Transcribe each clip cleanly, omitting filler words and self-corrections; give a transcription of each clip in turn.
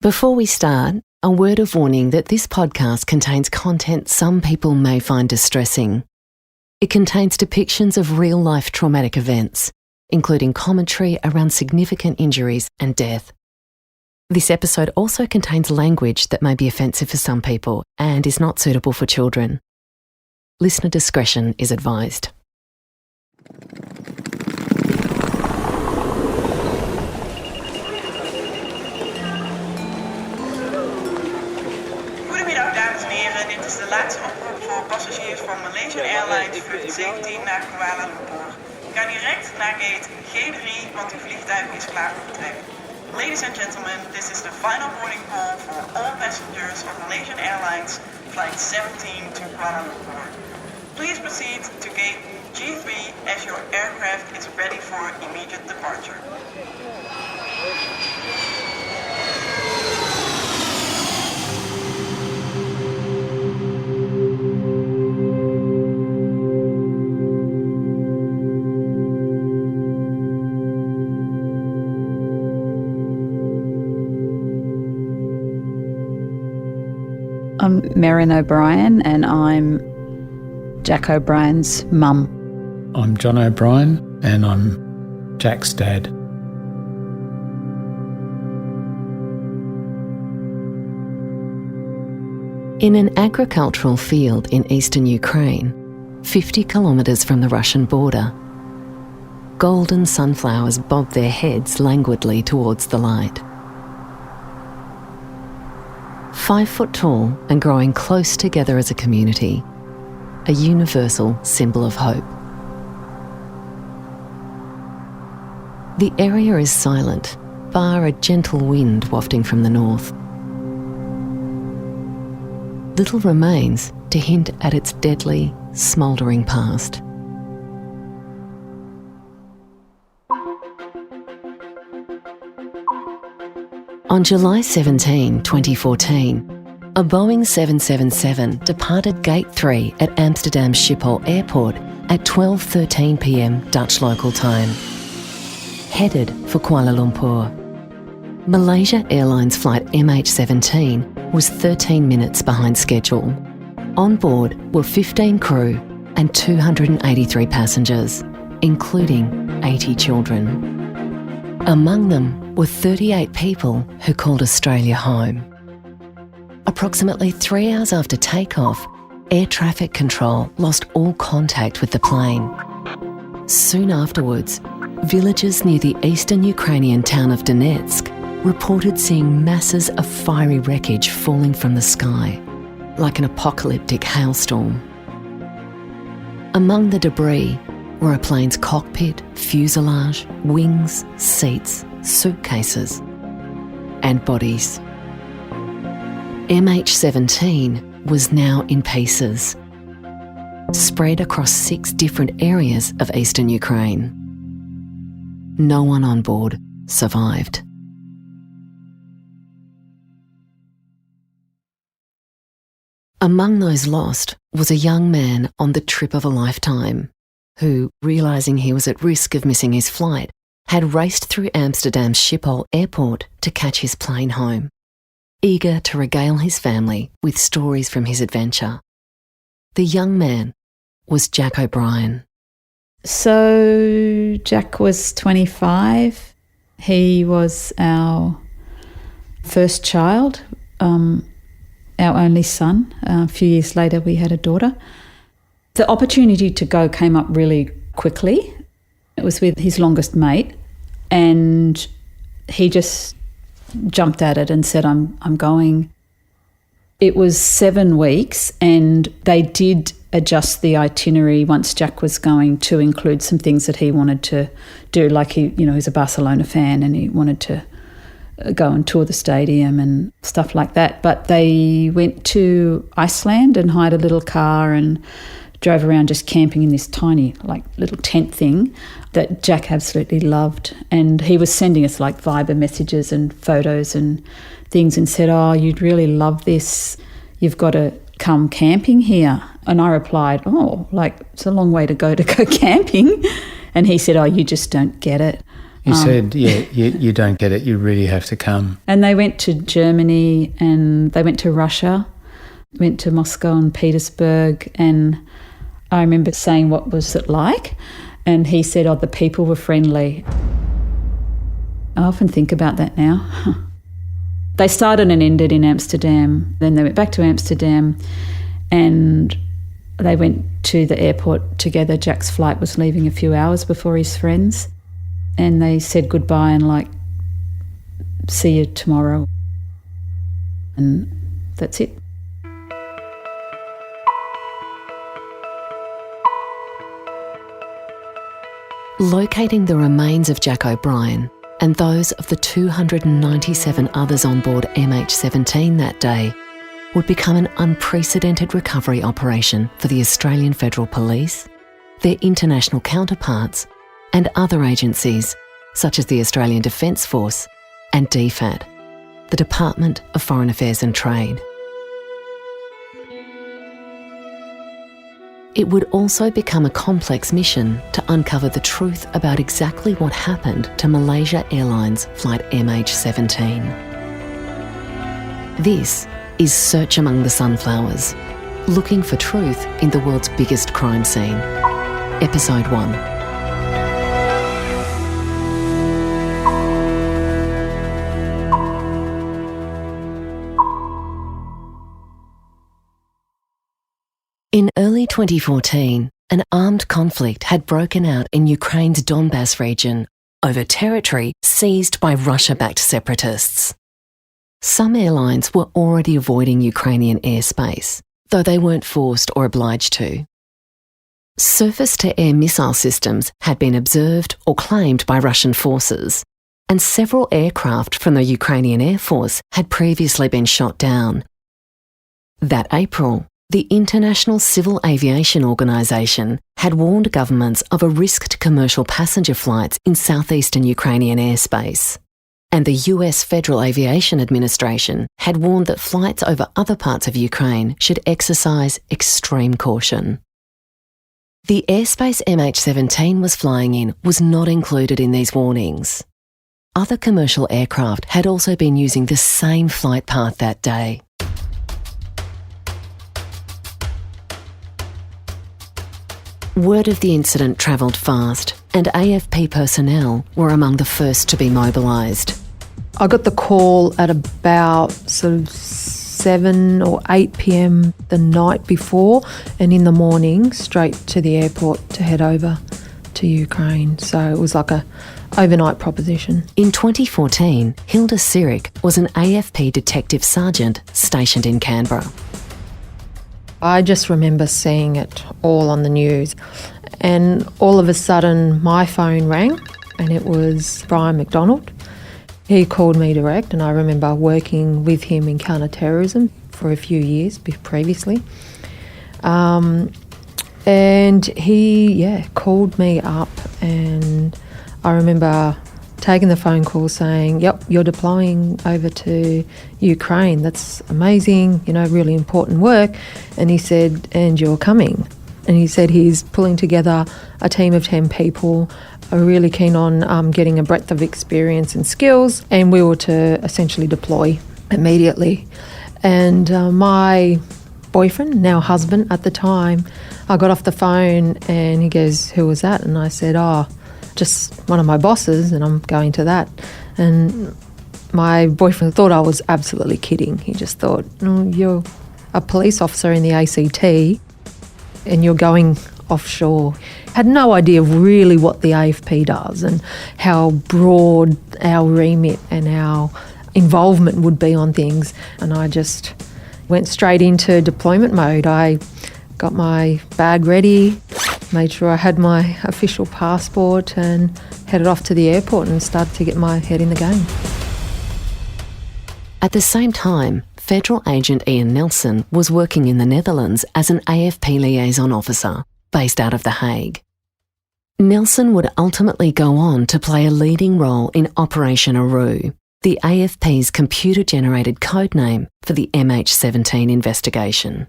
Before we start, a word of warning that this podcast contains content some people may find distressing. It contains depictions of real-life traumatic events, including commentary around significant injuries and death. This episode also contains language that may be offensive for some people and is not suitable for children. Listener discretion is advised. Goedemiddag dames en heren, dit is de laatste oproep voor passagiers van Malaysia Airlines Flight 17 naar Kuala Lumpur. Ga direct naar gate G3, want uw vliegtuig is klaar voor vertrek. Ladies and gentlemen, this is the final boarding call for all passengers of Malaysia Airlines Flight 17 to Kuala Lumpur. Please proceed to gate G3 as your aircraft is ready for immediate departure. I'm Merrin O'Brien and I'm Jack O'Brien's mum. I'm John O'Brien and I'm Jack's dad. In an agricultural field in eastern Ukraine, 50 kilometres from the Russian border, golden sunflowers bob their heads languidly towards the light. 5 foot tall and growing close together as a community, a universal symbol of hope. The area is silent, bar a gentle wind wafting from the north. Little remains to hint at its deadly, smouldering past. On July 17, 2014, a Boeing 777 departed Gate 3 at Amsterdam Schiphol Airport at 12:13 p.m. Dutch local time, headed for Kuala Lumpur. Malaysia Airlines Flight MH17 was 13 minutes behind schedule. On board were 15 crew and 283 passengers, including 80 children. Among them were 38 people who called Australia home. Approximately 3 hours after takeoff, air traffic control lost all contact with the plane. Soon afterwards, villagers near the eastern Ukrainian town of Donetsk reported seeing masses of fiery wreckage falling from the sky, like an apocalyptic hailstorm. Among the debris were a plane's cockpit, fuselage, wings, seats, suitcases, and bodies. MH17 was now in pieces, spread across 6 different areas of eastern Ukraine. No one on board survived. Among those lost was a young man on the trip of a lifetime who, realising he was at risk of missing his flight, had raced through Amsterdam's Schiphol airport to catch his plane home, eager to regale his family with stories from his adventure. The young man was Jack O'Brien. So Jack was 25. He was our first child, our only son. A few years later we had a daughter. The opportunity to go came up really quickly. It was with his longest mate, and he just jumped at it and said, I'm going. It was 7 weeks, and they did adjust the itinerary once Jack was going to include some things that he wanted to do, like he's a Barcelona fan and he wanted to go and tour the stadium and stuff like that. But they went to Iceland and hired a little car and drove around just camping in this tiny, little tent thing that Jack absolutely loved. And he was sending us Viber messages and photos and things and said, "Oh, you'd really love this. You've got to come camping here." And I replied, "Oh, it's a long way to go camping." And he said, "Oh, you just don't get it." You said, you don't get it, you really have to come. And they went to Germany and they went to Russia, went to Moscow and Petersburg, and I remember saying, what was it like? And he said, the people were friendly. I often think about that now. They started and ended in Amsterdam. Then they went back to Amsterdam and they went to the airport together. Jack's flight was leaving a few hours before his friends. And they said goodbye and see you tomorrow. And that's it. Locating the remains of Jack O'Brien and those of the 297 others on board MH17 that day would become an unprecedented recovery operation for the Australian Federal Police, their international counterparts, and other agencies such as the Australian Defence Force and DFAT, the Department of Foreign Affairs and Trade. It would also become a complex mission to uncover the truth about exactly what happened to Malaysia Airlines Flight MH17. This is Search Among the Sunflowers, looking for truth in the world's biggest crime scene. Episode 1. In early 2014, an armed conflict had broken out in Ukraine's Donbass region over territory seized by Russia-backed separatists. Some airlines were already avoiding Ukrainian airspace, though they weren't forced or obliged to. Surface-to-air missile systems had been observed or claimed by Russian forces, and several aircraft from the Ukrainian Air Force had previously been shot down. That April, the International Civil Aviation Organisation had warned governments of a risk to commercial passenger flights in southeastern Ukrainian airspace. And the US Federal Aviation Administration had warned that flights over other parts of Ukraine should exercise extreme caution. The airspace MH17 was flying in was not included in these warnings. Other commercial aircraft had also been using the same flight path that day. Word of the incident travelled fast, and AFP personnel were among the first to be mobilised. I got the call at about 7 or 8 p.m. the night before, and in the morning straight to the airport to head over to Ukraine. So it was like a overnight proposition. In 2014, Hilda Sirik was an AFP detective sergeant stationed in Canberra. I just remember seeing it all on the news, and all of a sudden my phone rang and it was Brian McDonald. He called me direct, and I remember working with him in counter-terrorism for a few years previously. And he called me up, and I remember taking the phone call saying, yep, you're deploying over to Ukraine. That's amazing, really important work. And he said, and you're coming. And he said he's pulling together a team of 10 people, are really keen on getting a breadth of experience and skills, and we were to essentially deploy immediately. And my boyfriend, now husband at the time, I got off the phone and he goes, who was that? And I said, just one of my bosses, and I'm going to that. And my boyfriend thought I was absolutely kidding. He just thought, you're a police officer in the ACT and you're going offshore. Had no idea really what the AFP does and how broad our remit and our involvement would be on things. And I just went straight into deployment mode. I got my bag ready, made sure I had my official passport, and headed off to the airport and started to get my head in the game. At the same time, Federal Agent Ian Nelson was working in the Netherlands as an AFP liaison officer based out of The Hague. Nelson would ultimately go on to play a leading role in Operation Aru, the AFP's computer-generated codename for the MH17 investigation.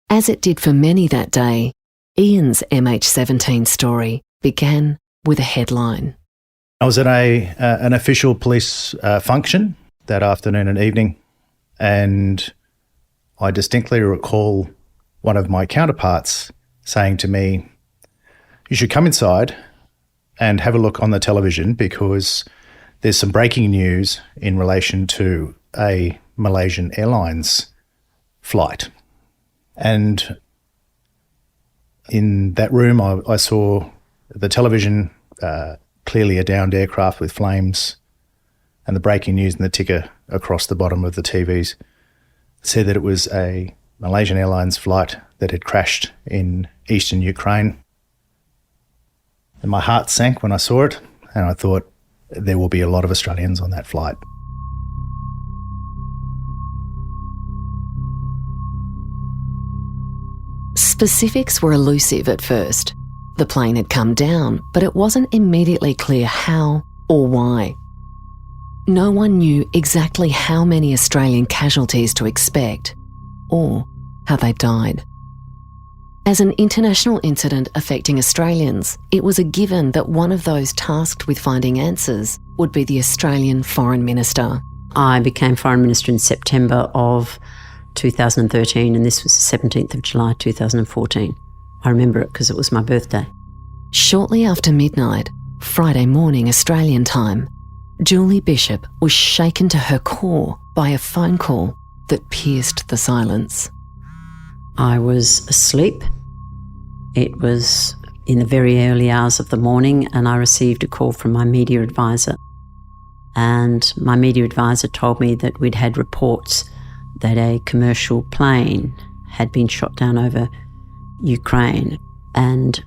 As it did for many that day, Ian's MH17 story began with a headline. I was at an official police function that afternoon and evening, and I distinctly recall one of my counterparts saying to me, "You should come inside and have a look on the television because there's some breaking news in relation to a Malaysian Airlines flight." And in that room, I saw the television, clearly a downed aircraft with flames, and the breaking news and the ticker across the bottom of the TVs said that it was a Malaysian Airlines flight that had crashed in eastern Ukraine. And my heart sank when I saw it, and I thought there will be a lot of Australians on that flight. Specifics were elusive at first. The plane had come down, but it wasn't immediately clear how or why. No one knew exactly how many Australian casualties to expect, or how they died. As an international incident affecting Australians, it was a given that one of those tasked with finding answers would be the Australian Foreign Minister. I became Foreign Minister in September of 2013, and this was the 17th of July 2014. I remember it because it was my birthday. Shortly after midnight, Friday morning Australian time, Julie Bishop was shaken to her core by a phone call that pierced the silence. I was asleep. It was in the very early hours of the morning, and I received a call from my media advisor. And my media advisor told me that we'd had reports that a commercial plane had been shot down over Ukraine, and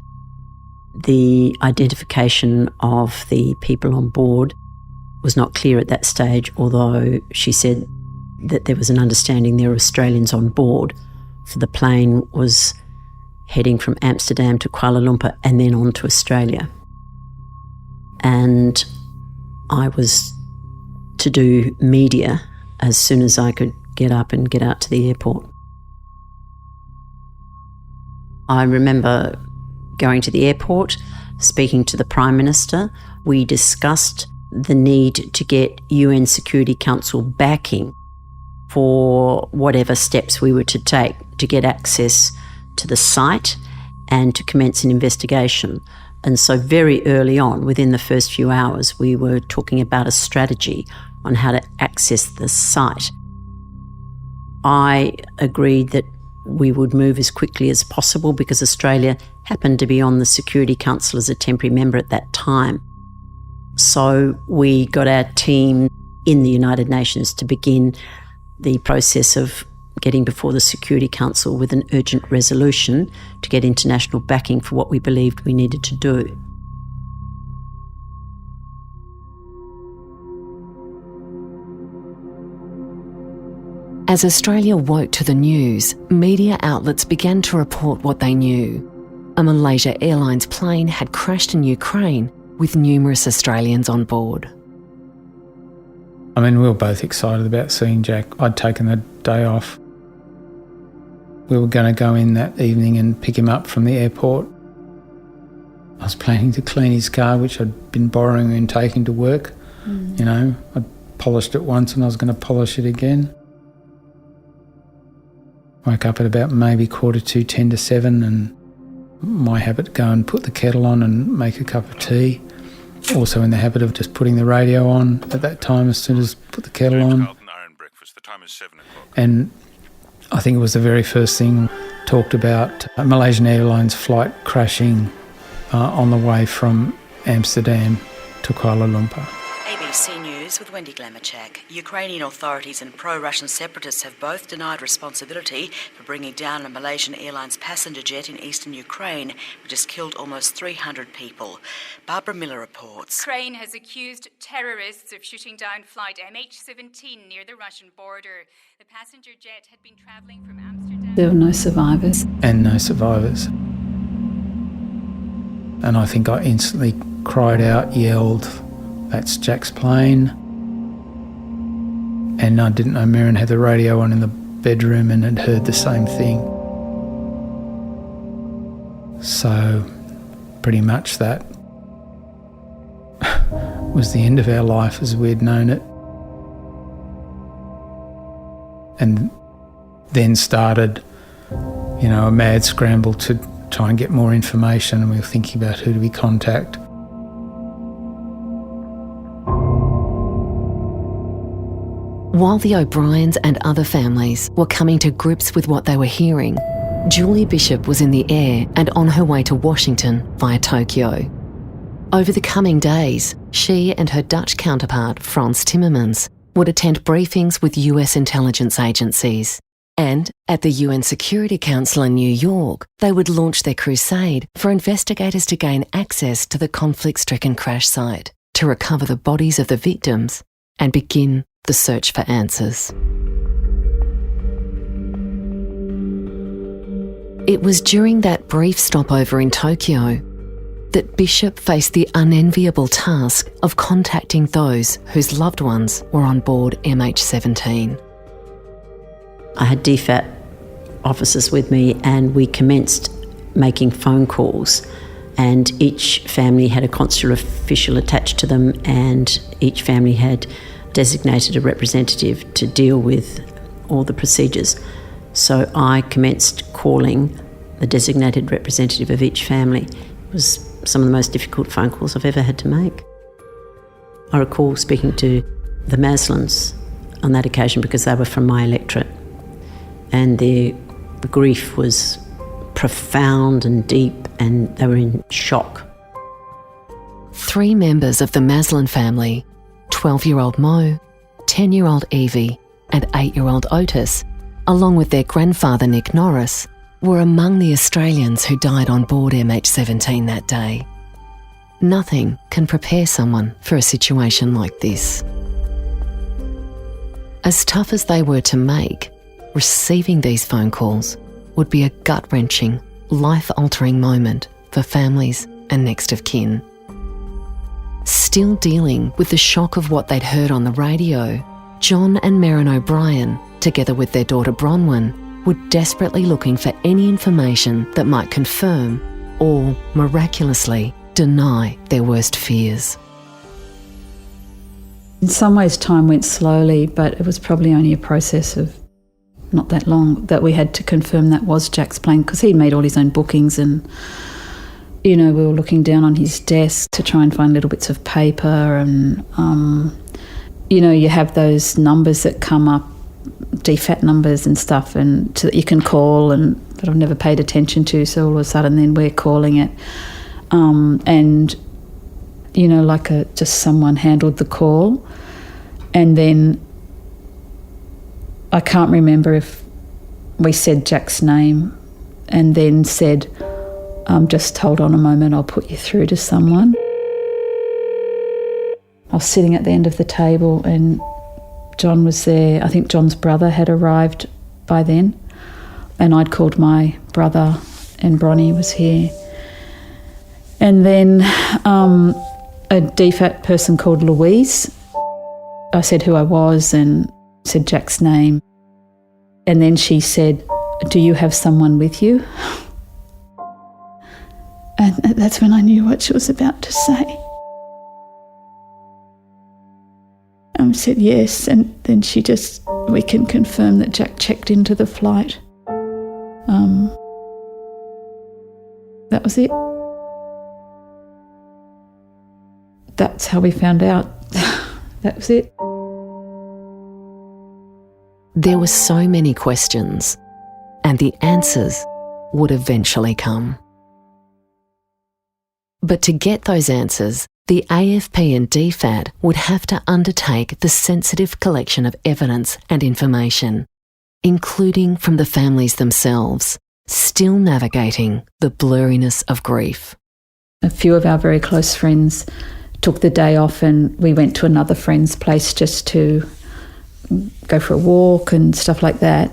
the identification of the people on board was not clear at that stage, although she said that there was an understanding there were Australians on board, for the plane was heading from Amsterdam to Kuala Lumpur and then on to Australia. And I was to do media as soon as I could get up and get out to the airport. I remember going to the airport, speaking to the Prime Minister. We discussed the need to get UN Security Council backing for whatever steps we were to take to get access to the site and to commence an investigation. And so very early on, within the first few hours, we were talking about a strategy on how to access the site. I agreed that we would move as quickly as possible because Australia happened to be on the Security Council as a temporary member at that time. So we got our team in the United Nations to begin the process of getting before the Security Council with an urgent resolution to get international backing for what we believed we needed to do. As Australia woke to the news, media outlets began to report what they knew. A Malaysia Airlines plane had crashed in Ukraine with numerous Australians on board. I mean, we were both excited about seeing Jack. I'd taken the day off. We were going to go in that evening and pick him up from the airport. I was planning to clean his car, which I'd been borrowing and taking to work. You know, I'd polished it once and I was going to polish it again. Woke up at about maybe 7:45, 10:50, and my habit to go and put the kettle on and make a cup of tea. Also in the habit of just putting the radio on at that time as soon as put the kettle on. And I think it was the very first thing talked about a Malaysian Airlines flight crashing on the way from Amsterdam to Kuala Lumpur. ABC News with Wendy Glamachak. Ukrainian authorities and pro-Russian separatists have both denied responsibility for bringing down a Malaysian Airlines passenger jet in eastern Ukraine, which has killed almost 300 people. Barbara Miller reports. Ukraine has accused terrorists of shooting down flight MH17 near the Russian border. The passenger jet had been travelling from Amsterdam. There were no survivors. And no survivors. And I think I instantly cried out, yelled, "That's Jack's plane." And I didn't know Mirren had the radio on in the bedroom and had heard the same thing. So pretty much that was the end of our life as we'd known it. And then started, a mad scramble to try and get more information, and we were thinking about who do we contact. While the O'Briens and other families were coming to grips with what they were hearing, Julie Bishop was in the air and on her way to Washington via Tokyo. Over the coming days, she and her Dutch counterpart, Frans Timmermans, would attend briefings with US intelligence agencies. And at the UN Security Council in New York, they would launch their crusade for investigators to gain access to the conflict-stricken crash site, to recover the bodies of the victims and begin the search for answers. It was during that brief stopover in Tokyo that Bishop faced the unenviable task of contacting those whose loved ones were on board MH17. I had DFAT officers with me, and we commenced making phone calls, and each family had a consular official attached to them, and each family had designated a representative to deal with all the procedures. So I commenced calling the designated representative of each family. It was some of the most difficult phone calls I've ever had to make. I recall speaking to the Maslins on that occasion because they were from my electorate, and their grief was profound and deep, and they were in shock. 3 members of the Maslin family, 12-year-old Mo, 10-year-old Evie and 8-year-old Otis, along with their grandfather Nick Norris, were among the Australians who died on board MH17 that day. Nothing can prepare someone for a situation like this. As tough as they were to make, receiving these phone calls would be a gut-wrenching, life-altering moment for families and next of kin. Still dealing with the shock of what they'd heard on the radio, John and Merrin O'Brien, together with their daughter Bronwyn, were desperately looking for any information that might confirm or, miraculously, deny their worst fears. In some ways time went slowly, but it was probably only a process of not that long that we had to confirm that was Jack's plane, because he'd made all his own bookings, and we were looking down on his desk to try and find little bits of paper, and you have those numbers that come up, DFAT numbers and stuff, and so that you can call, and that I've never paid attention to, so all of a sudden then we're calling it, and just someone handled the call, and then I can't remember if we said Jack's name and then said, just hold on a moment, I'll put you through to someone. I was sitting at the end of the table and John was there. I think John's brother had arrived by then, and I'd called my brother and Bronnie was here. And then a DFAT person called Louise. I said who I was and said Jack's name. And then she said, do you have someone with you? And that's when I knew what she was about to say. I said yes, and then we can confirm that Jack checked into the flight. That was it. That's how we found out. That was it. There were so many questions, and the answers would eventually come. But to get those answers, the AFP and DFAT would have to undertake the sensitive collection of evidence and information, including from the families themselves, still navigating the blurriness of grief. A few of our very close friends took the day off, and we went to another friend's place just to go for a walk and stuff like that.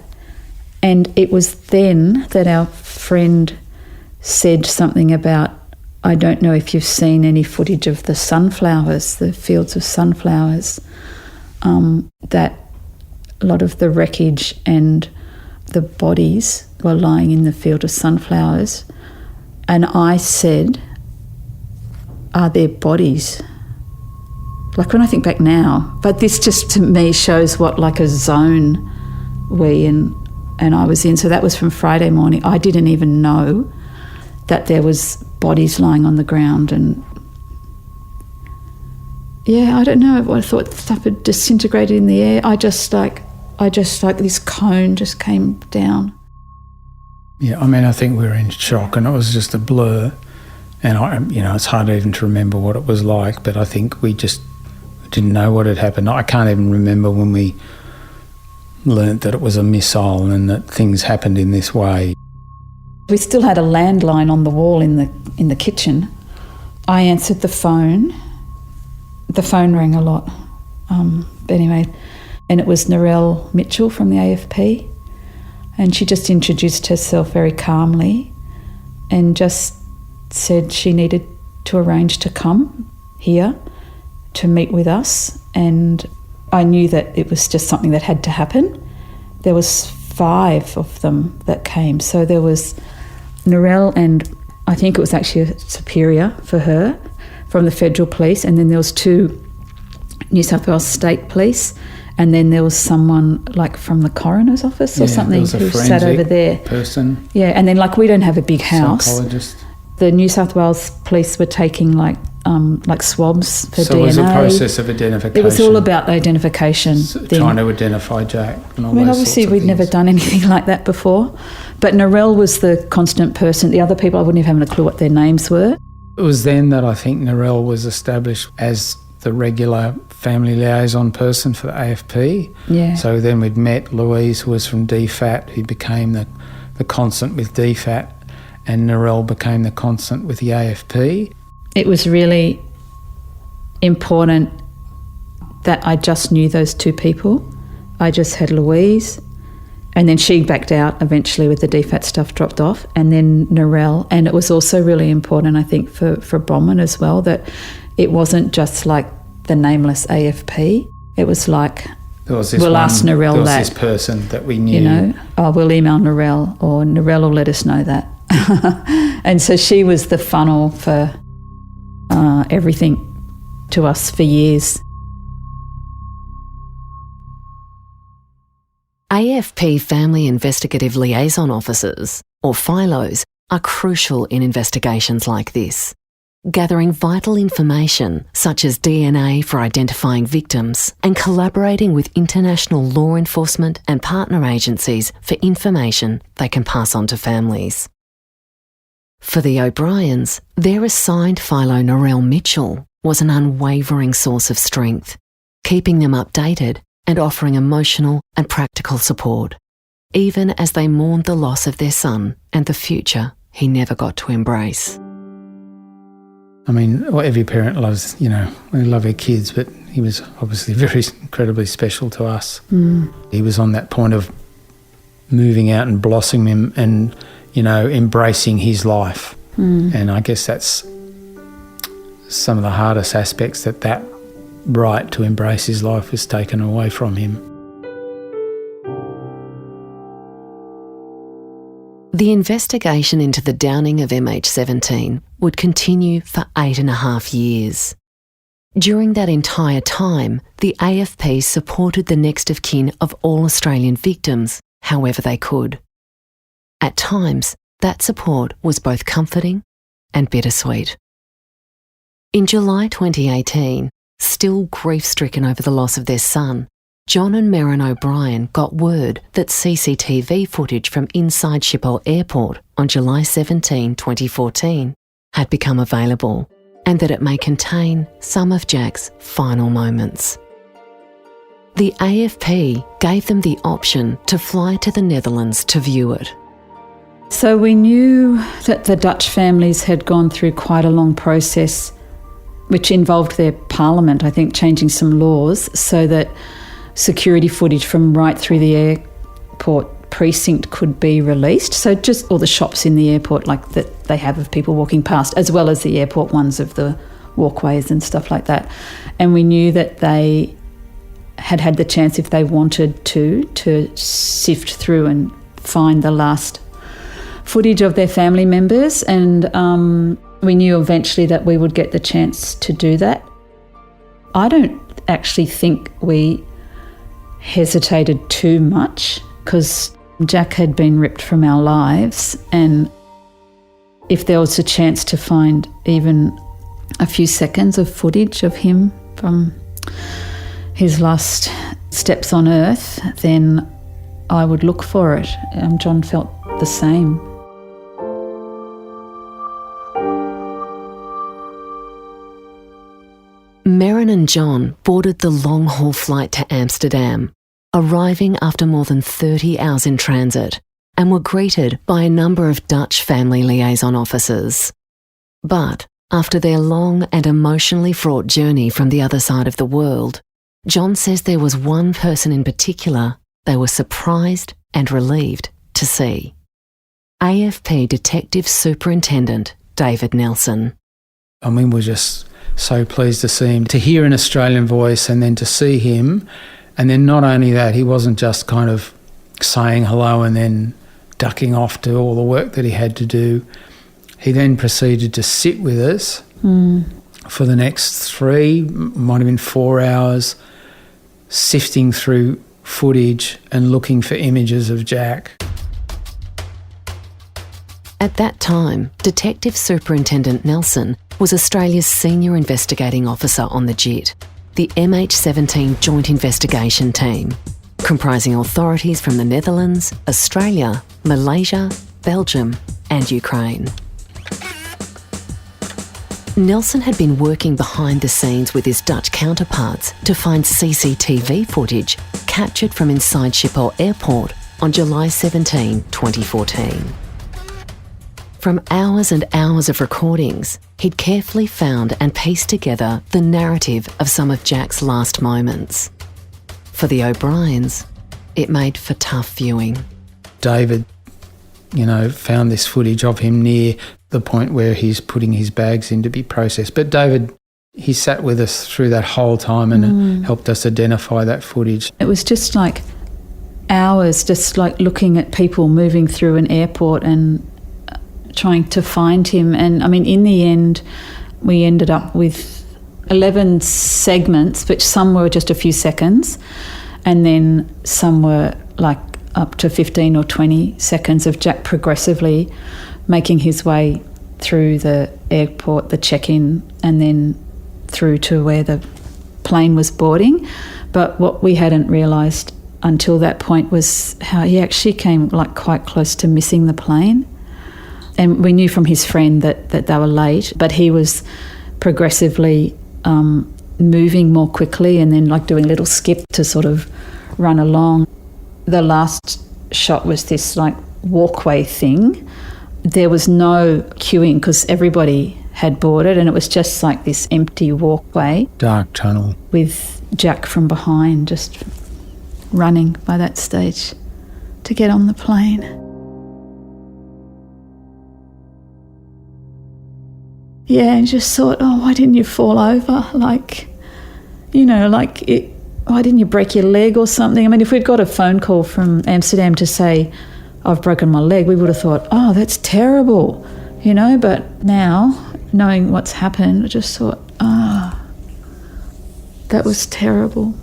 And it was then that our friend said something about, I don't know if you've seen any footage of the sunflowers, the fields of sunflowers, that a lot of the wreckage and the bodies were lying in the field of sunflowers. And I said, are there bodies? like when I think back now, but this just to me shows what like a zone we and I was in. So that was from Friday morning. I didn't even know that there was bodies lying on the ground, and yeah, I don't know. I thought stuff had disintegrated in the air. I just like this cone just came down. Yeah, I mean, I think we were in shock, and it was just a blur. And it's hard even to remember what it was like, but I think we just didn't know what had happened. I can't even remember when we learnt that it was a missile and that things happened in this way. We still had a landline on the wall in the kitchen. I answered the phone. The phone rang a lot. But anyway, and it was Narelle Mitchell from the AFP, and she just introduced herself very calmly and just said she needed to arrange to come here to meet with us, and I knew that it was just something that had to happen. There was 5 of them that came, so there was Narelle, and I think it was actually a superior for her from the Federal Police, and then there was 2 New South Wales State Police, and then there was someone like from the coroner's office or something who sat over there. Person. Yeah, and then like we don't have a big house. Psychologist. The New South Wales Police were taking like swabs for DNA. So it was a process of identification. It was all about the identification. Trying to identify Jack and all I mean, those obviously sorts of we'd things. never done anything like that before. But Narelle was the constant person. The other people, I wouldn't have had a clue what their names were. It was then that I think Narelle was established as the regular family liaison person for the AFP. Yeah. So then we'd met Louise, who was from DFAT, who became the constant with DFAT, and Narelle became the constant with the AFP. It was really important that I just knew those 2 people. I just had Louise, and then she backed out eventually with the DFAT stuff dropped off, and then Narelle. And it was also really important, I think, for Bronwyn as well, that it wasn't just like the nameless AFP. It was like, we'll ask Narelle that. There was this person that we knew. You know, we'll email Narelle, or Narelle will let us know that. And so she was the funnel for everything to us for years. AFP Family Investigative Liaison Officers, or FILOs, are crucial in investigations like this, gathering vital information such as DNA for identifying victims and collaborating with international law enforcement and partner agencies for information they can pass on to families. For the O'Briens, their assigned FILO Narelle Mitchell was an unwavering source of strength, keeping them updated and offering emotional and practical support, even as they mourned the loss of their son and the future he never got to embrace. I mean, well, every parent loves, we love our kids, but he was obviously very incredibly special to us. He was on that point of moving out and blossoming and, embracing his life. And I guess that's some of the hardest aspects, that right to embrace his life was taken away from him. The investigation into the downing of MH17 would continue for 8.5 years. During that entire time, the AFP supported the next of kin of all Australian victims, however they could. At times, that support was both comforting and bittersweet. In July 2018, still grief-stricken over the loss of their son, John and Merrin O'Brien got word that CCTV footage from inside Schiphol Airport on July 17, 2014 had become available, and that it may contain some of Jack's final moments. The AFP gave them the option to fly to the Netherlands to view it. So we knew that the Dutch families had gone through quite a long process, which involved their parliament, I think, changing some laws so that security footage from right through the airport precinct could be released. So just all the shops in the airport, like that they have of people walking past, as well as the airport ones of the walkways and stuff like that. And we knew that they had the chance, if they wanted to sift through and find the last footage of their family members. And we knew eventually that we would get the chance to do that. I don't actually think we hesitated too much because Jack had been ripped from our lives, and if there was a chance to find even a few seconds of footage of him from his last steps on earth, then I would look for it. John felt the same. Merrin and John boarded the long-haul flight to Amsterdam, arriving after more than 30 hours in transit, and were greeted by a number of Dutch family liaison officers. But after their long and emotionally fraught journey from the other side of the world, John says there was one person in particular they were surprised and relieved to see. AFP Detective Superintendent David Nelson. I mean, we're just so pleased to see him, to hear an Australian voice and then to see him. And then not only that, he wasn't just kind of saying hello and then ducking off to all the work that he had to do. He then proceeded to sit with us for the next 3, might have been 4 hours, sifting through footage and looking for images of Jack. At that time, Detective Superintendent Nelson was Australia's senior investigating officer on the JIT, the MH17 Joint Investigation Team, comprising authorities from the Netherlands, Australia, Malaysia, Belgium and Ukraine. Nelson had been working behind the scenes with his Dutch counterparts to find CCTV footage captured from inside Schiphol Airport on July 17, 2014. From hours and hours of recordings, he'd carefully found and pieced together the narrative of some of Jack's last moments. For the O'Briens, it made for tough viewing. David, found this footage of him near the point where he's putting his bags in to be processed. But David, he sat with us through that whole time and helped us identify that footage. It was just like hours, just like looking at people moving through an airport and trying to find him. And I mean, in the end, we ended up with 11 segments, which some were just a few seconds, and then some were like up to 15 or 20 seconds of Jack progressively making his way through the airport, the check-in, and then through to where the plane was boarding. But what we hadn't realised until that point was how he actually came like quite close to missing the plane. And we knew from his friend that they were late, but he was progressively moving more quickly and then like doing a little skip to sort of run along. The last shot was this like walkway thing. There was no queuing because everybody had boarded, and it was just like this empty walkway. Dark tunnel. With Jack from behind just running by that stage to get on the plane. Yeah, and just thought, why didn't you fall over? Why didn't you break your leg or something? I mean, if we'd got a phone call from Amsterdam to say, I've broken my leg, we would have thought, that's terrible, But now, knowing what's happened, I just thought, that was terrible.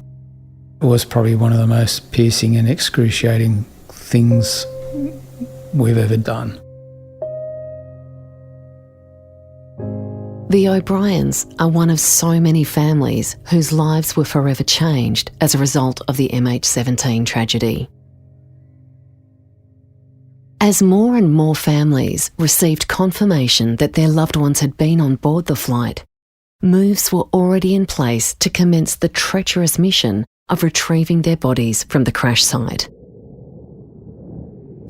It was probably one of the most piercing and excruciating things we've ever done. The O'Briens are one of so many families whose lives were forever changed as a result of the MH17 tragedy. As more and more families received confirmation that their loved ones had been on board the flight, moves were already in place to commence the treacherous mission of retrieving their bodies from the crash site.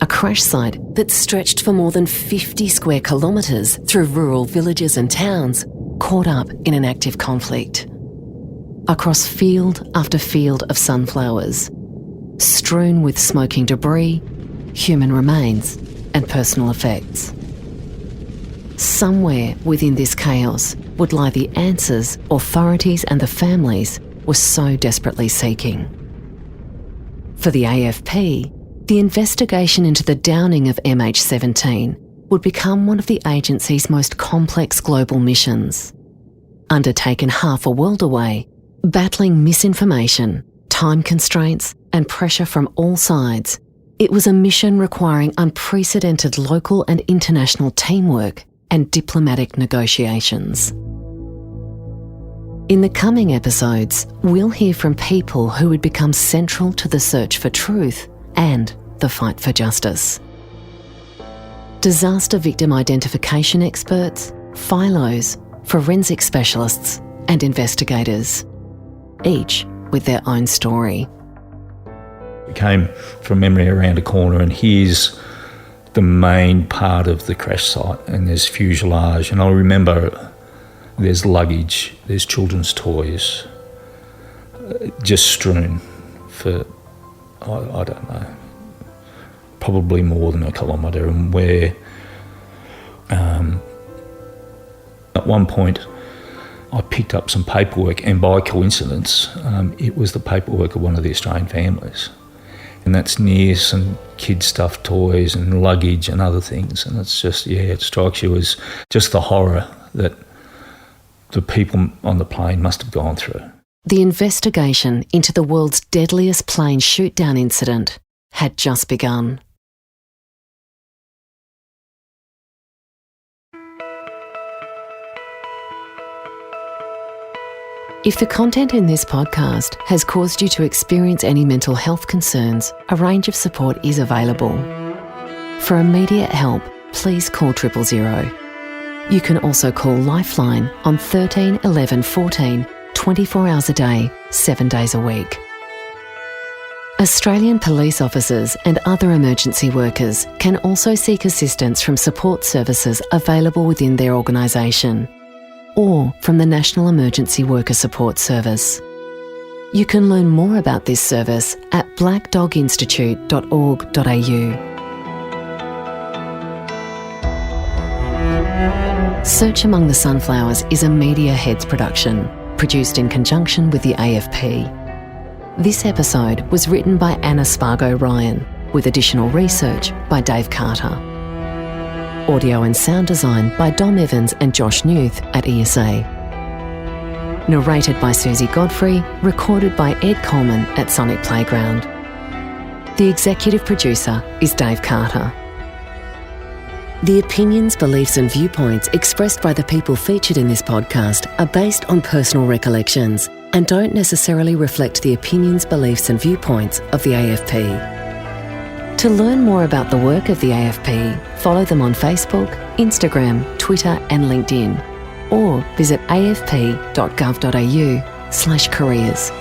A crash site that stretched for more than 50 square kilometres through rural villages and towns caught up in an active conflict. Across field after field of sunflowers, strewn with smoking debris, human remains and personal effects. Somewhere within this chaos would lie the answers authorities and the families were so desperately seeking. For the AFP, the investigation into the downing of MH17 would become one of the agency's most complex global missions. Undertaken half a world away, Battling misinformation, time constraints, and pressure from all sides, it was a mission requiring unprecedented local and international teamwork and diplomatic negotiations. In the coming episodes, we'll hear from people who would become central to the search for truth and the fight for justice. Disaster victim identification experts, phylos, forensic specialists, and investigators, each with their own story. We came from memory around a corner, and here's the main part of the crash site, and there's fuselage, and I remember there's luggage, there's children's toys, just strewn for, I don't know, probably more than a kilometre. And where at one point I picked up some paperwork, and by coincidence it was the paperwork of one of the Australian families, and that's near some kid stuffed toys and luggage and other things. And it's just, it strikes you as just the horror that the people on the plane must have gone through. The investigation into the world's deadliest plane shoot-down incident had just begun. If the content in this podcast has caused you to experience any mental health concerns, a range of support is available. For immediate help, please call 000. You can also call Lifeline on 13 11 14, 24 hours a day, 7 days a week. Australian police officers and other emergency workers can also seek assistance from support services available within their organisation, or from the National Emergency Worker Support Service. You can learn more about this service at blackdoginstitute.org.au. Search Among the Sunflowers is a Media Heads production, produced in conjunction with the AFP. This episode was written by Anna Spargo-Ryan, with additional research by Dave Carter. Audio and sound design by Dom Evans and Josh Newth at ESA. Narrated by Susie Godfrey, recorded by Ed Coleman at Sonic Playground. The executive producer is Dave Carter. The opinions, beliefs and viewpoints expressed by the people featured in this podcast are based on personal recollections and don't necessarily reflect the opinions, beliefs and viewpoints of the AFP. To learn more about the work of the AFP, follow them on Facebook, Instagram, Twitter and LinkedIn, or visit afp.gov.au/careers.